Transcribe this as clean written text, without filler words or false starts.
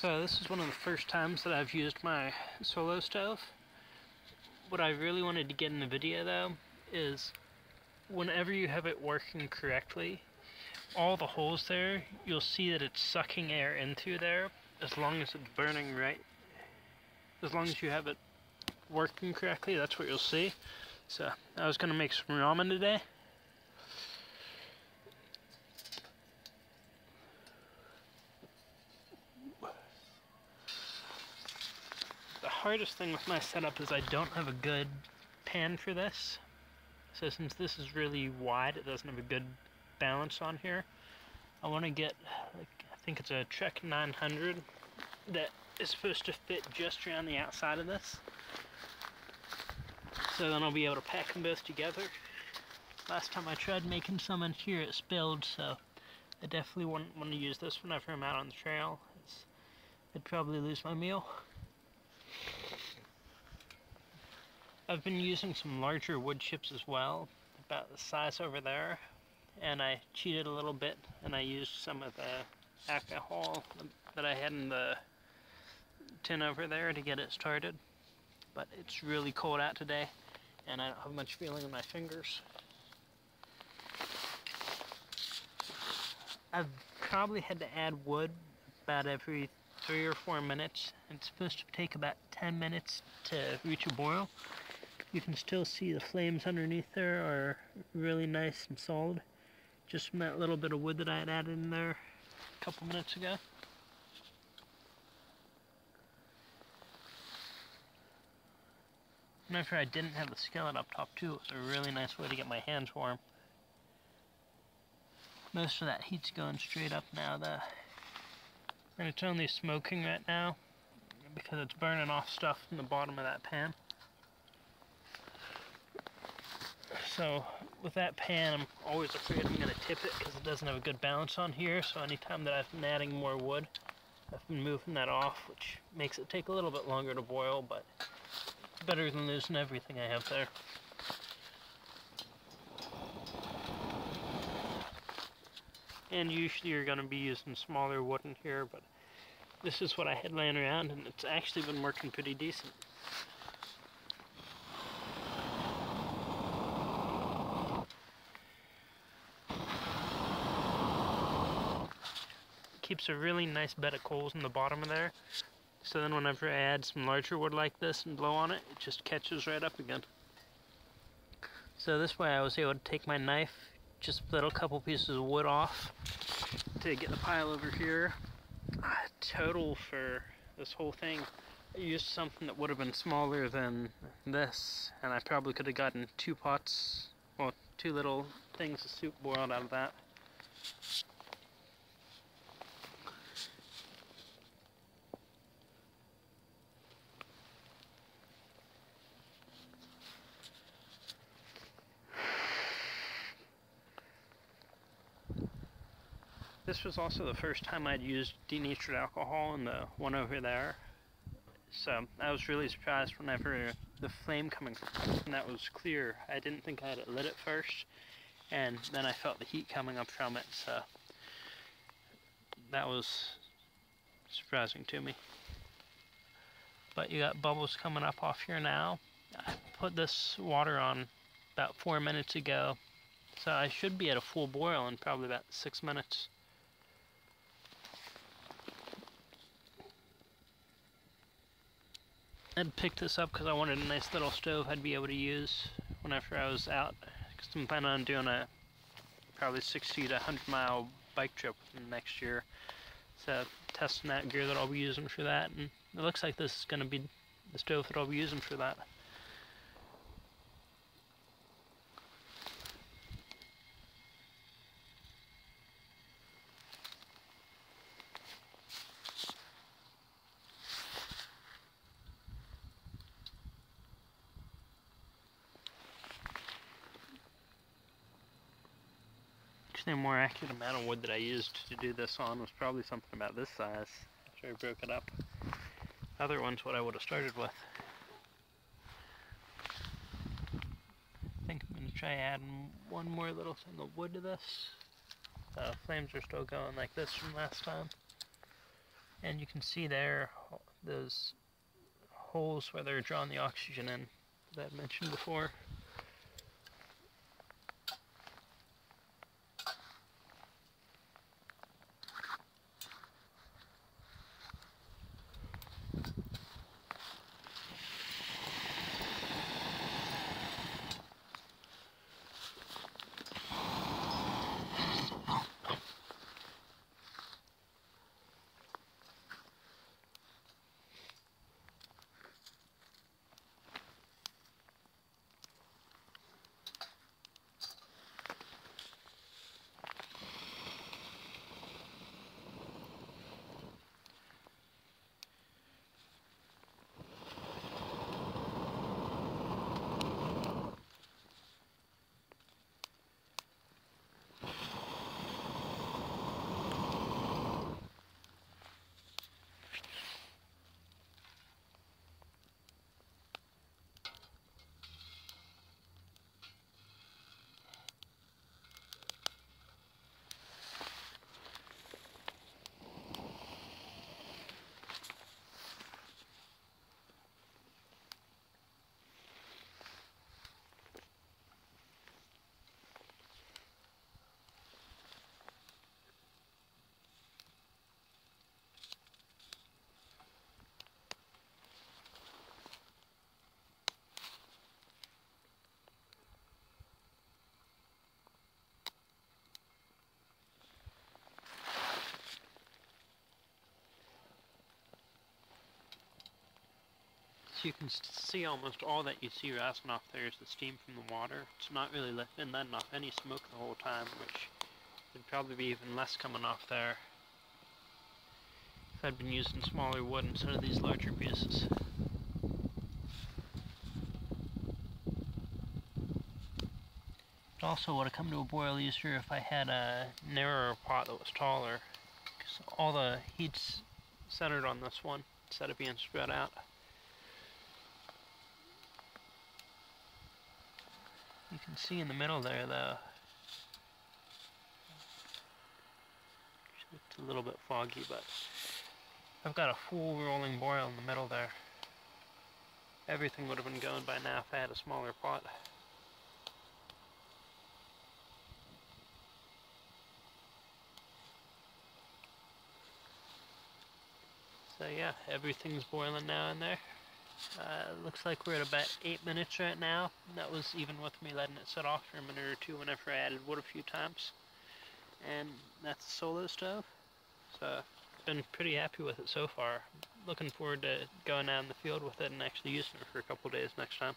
So this is one of the first times that I've used my solo stove. What I really wanted to get in the video though is whenever you have it working correctly, all the holes there, you'll see that it's sucking air in through there as long as it's burning right. As long as you have it working correctly, that's what you'll see. So I was going to make some ramen today. The hardest thing with my setup is I don't have a good pan for this. So since this is really wide, it doesn't have a good balance on here. I want to get, like, I think it's a Trek 900 that is supposed to fit just around the outside of this. So then I'll be able to pack them both together. Last time I tried making some in here, it spilled, so I definitely wouldn't want to use this whenever I'm out on the trail. I'd probably lose my meal. I've been using some larger wood chips as well, about the size over there, and I cheated a little bit and I used some of the alcohol that I had in the tin over there to get it started. But it's really cold out today and I don't have much feeling in my fingers. I've probably had to add wood about every 3 or 4 minutes. It's supposed to take about 10 minutes to reach a boil. You can still see the flames underneath there are really nice and solid, just from that little bit of wood that I had added in there a couple minutes ago. Whenever I didn't have the skillet up top too, it was a really nice way to get my hands warm. Most of that heat's going straight up now though. And it's only smoking right now because it's burning off stuff in the bottom of that pan. So with that pan, I'm always afraid I'm going to tip it because it doesn't have a good balance on here. So anytime that I've been adding more wood, I've been moving that off, which makes it take a little bit longer to boil, but it's better than losing everything I have there. And usually you're going to be using smaller wood in here, but this is what I had laying around and it's actually been working pretty decent. Keeps a really nice bed of coals in the bottom of there, so then whenever I add some larger wood like this and blow on it, it just catches right up again. So this way I was able to take my knife, just split a couple pieces of wood off to get the pile over here. Total for this whole thing, I used something that would have been smaller than this, and I probably could have gotten 2 pots, well, 2 little things of soup boiled out of that. This was also the first time I'd used denatured alcohol in the one over there, so I was really surprised whenever the flame coming from that was clear. I didn't think I had it lit at first, and then I felt the heat coming up from it, so that was surprising to me. But you got bubbles coming up off here now. I put this water on about 4 minutes ago, so I should be at a full boil in probably about 6 minutes. I'd picked this up because I wanted a nice little stove I'd be able to use whenever I was out, because I'm planning on doing a probably 60 to 100 mile bike trip next year. So testing that gear that I'll be using for that, and it looks like this is going to be the stove that I'll be using for that. The more accurate amount of wood that I used to do this on was probably something about this size after I broke it up. The other one's what I would have started with. I think I'm going to try adding one more little thing of wood to this. Flames are still going like this from last time. And you can see there those holes where they're drawing the oxygen in that I mentioned before. So you can see almost all that you see rising off there is the steam from the water. It's not really letting off any smoke the whole time, which would probably be even less coming off there if I'd been using smaller wood instead of these larger pieces. It also would have come to a boil easier if I had a narrower pot that was taller, because all the heat's centered on this one instead of being spread out. You can see in the middle there, though, it's a little bit foggy, but I've got a full rolling boil in the middle there. Everything would have been going by now if I had a smaller pot. So yeah, everything's boiling now in there. Looks like we're at about 8 minutes right now. That was even with me letting it set off for a minute or two whenever I added wood a few times. And that's the solo stove. So I've been pretty happy with it so far. Looking forward to going out in the field with it and actually using it for a couple days next time.